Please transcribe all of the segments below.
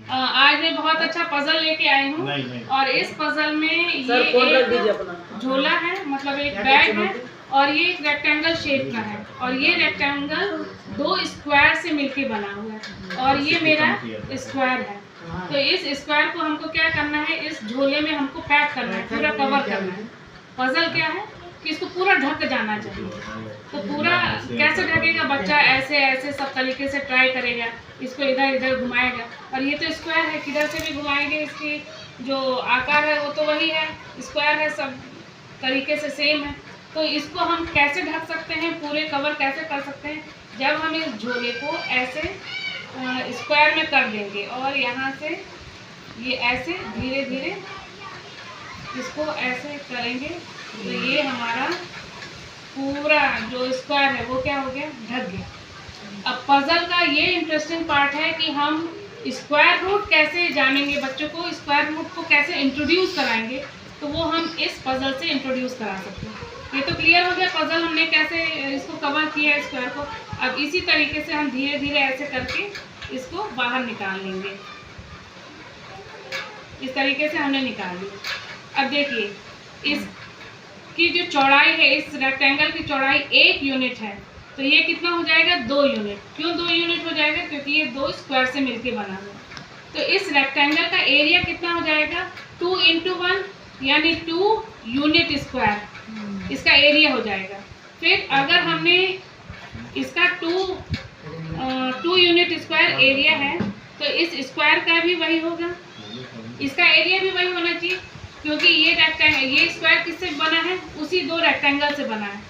आज मैं बहुत अच्छा पजल लेके आई हूँ और इस पजल में ये एक झोला है, मतलब एक बैग है और ये एक रेक्टेंगल शेप का है और ये रेक्टेंगल 2 स्क्वायर से मिलके बना हुआ है और ये मेरा स्क्वायर है। तो इस स्क्वायर को हमको क्या करना है, इस झोले में हमको पैक करना है, पूरा कवर करना है। पजल क्या है कि इसको पूरा ढक जाना चाहिए। तो पूरा कैसे ढकेगा, बच्चा ऐसे ऐसे सब तरीके से ट्राई करेगा, इसको इधर इधर घुमाएगा। और ये तो स्क्वायर है, किधर से भी घुमाएंगे इसकी जो आकार है वो तो वही है, स्क्वायर है, सब तरीके से सेम है। तो इसको हम कैसे ढक सकते हैं, पूरे कवर कैसे कर सकते हैं, जब हम इस झोले को ऐसे स्क्वायर में कर देंगे और यहाँ से ये ऐसे धीरे धीरे इसको ऐसे करेंगे तो ये हमारा पूरा जो स्क्वायर है वो क्या हो गया, ढक गया। अब पजल का ये इंटरेस्टिंग पार्ट है कि हम स्क्वायर रूट कैसे जानेंगे, बच्चों को स्क्वायर रूट को कैसे इंट्रोड्यूस कराएंगे, तो वो हम इस पजल से इंट्रोड्यूस करा सकते हैं। ये तो क्लियर हो गया पजल हमने कैसे इसको कवर किया है स्क्वायर को। अब इसी तरीके से हम धीरे धीरे ऐसे करके इसको बाहर निकाल लेंगे। इस तरीके से हमने निकाल लिया। अब देखिए इसकी जो चौड़ाई है, इस रेक्टेंगल की चौड़ाई 1 यूनिट है, तो ये कितना हो जाएगा, 2 यूनिट। क्यों 2 यूनिट हो जाएगा, क्योंकि ये 2 स्क्वायर से मिलके बना हुआ। तो इस रेक्टेंगल का एरिया कितना हो जाएगा, 2 × 1 यानी 2 यूनिट स्क्वायर इसका एरिया हो जाएगा। फिर अगर हमने इसका 2 यूनिट स्क्वायर एरिया है तो इस स्क्वायर का भी वही होगा, इसका एरिया भी वही होना चाहिए, क्योंकि ये रेक्टेंगल, ये स्क्वायर किससे बना है, उसी 2 रेक्टेंगल से बना है।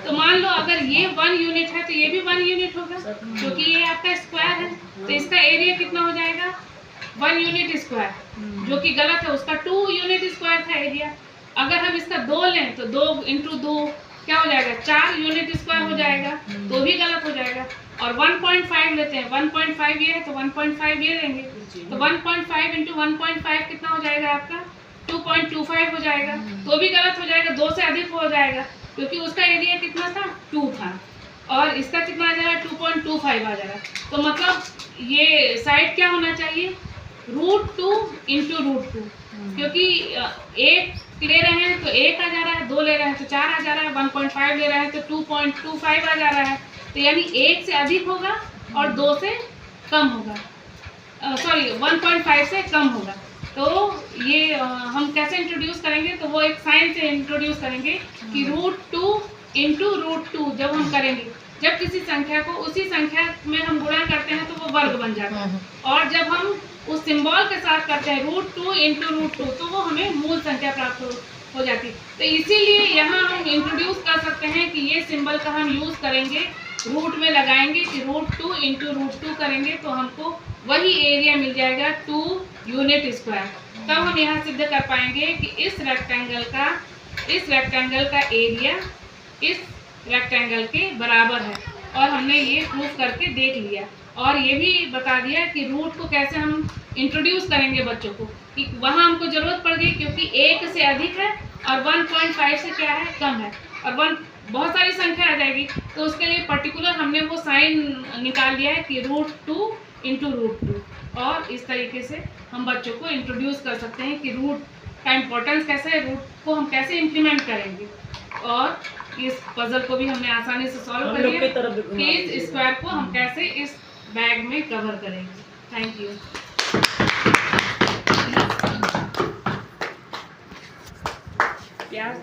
तो मान लो अगर ये 1 यूनिट है तो ये भी 1 यूनिट होगा, क्योंकि ये आपका स्क्वायर है। तो इसका एरिया कितना हो जाएगा, 1 यूनिट स्क्वायर, जो कि गलत है, उसका 2 यूनिट स्क्वायर था एरिया। अगर हम इसका 2 लें तो 2 × 2 क्या हो जाएगा, 4 यूनिट स्क्वायर हो जाएगा, तो भी गलत हो जाएगा। और 1.5 लेते हैं, 1.5 ये है तो 1.5 ये लेंगे, तो 1.5 × 1.5 कितना हो जाएगा आपका, 2.25 हो जाएगा, तो भी गलत हो जाएगा, 2 से अधिक हो जाएगा, क्योंकि उसका एरिया कितना था, 2 था और इसका कितना आ जाएगा, 2.25 आ जाएगा। तो मतलब ये साइड क्या होना चाहिए, √2 × √2, क्योंकि 1 ले रहे हैं तो 1 आ जा रहा है, 2 ले रहे हैं तो 4 आ जा रहा है, 1.5 ले रहे हैं तो 2.25 आ जा रहा है। तो यानी 1 से अधिक होगा और 2 से कम होगा, सॉरी 1.5 से कम होगा। तो ये हम कैसे इंट्रोड्यूस करेंगे, तो वो एक साइन से इंट्रोड्यूस करेंगे कि √2 × √2 जब हम करेंगे, जब किसी संख्या को उसी संख्या में हम गुणा करते हैं तो वो वर्ग बन जाता है, और जब हम उस सिंबल के साथ करते हैं √2 × √2 तो वो हमें मूल संख्या प्राप्त हो जाती है। तो इसीलिए यहाँ हम इंट्रोड्यूस कर सकते हैं कि ये सिंबल का हम यूज़ करेंगे, रूट में लगाएंगे कि √2 × √2 करेंगे तो हमको वही एरिया मिल जाएगा, 2 यूनिट स्क्वायर। तब हम यहाँ सिद्ध कर पाएंगे कि इस रेक्टेंगल का एरिया इस रेक्टेंगल के बराबर है, और हमने ये प्रूफ करके देख लिया। और ये भी बता दिया कि रूट को कैसे हम इंट्रोड्यूस करेंगे बच्चों को, कि वहाँ हमको ज़रूरत पड़ गई क्योंकि 1 से अधिक है और 1.5 से क्या है, कम है, और 1 बहुत सारी संख्या आ जाएगी, तो उसके लिए पर्टिकुलर हमने वो साइन निकाल लिया है कि √2 × √2। और इस तरीके से हम बच्चों को इंट्रोड्यूस कर सकते हैं कि रूट का इम्पोर्टेंस कैसे है, रूट को हम कैसे इम्प्लीमेंट करेंगे। और इस पजल को भी हमने आसानी से सॉल्व कर लिया कि इस स्क्वायर को हम कैसे इस बैग में कवर करेंगे। Thank you. प्याज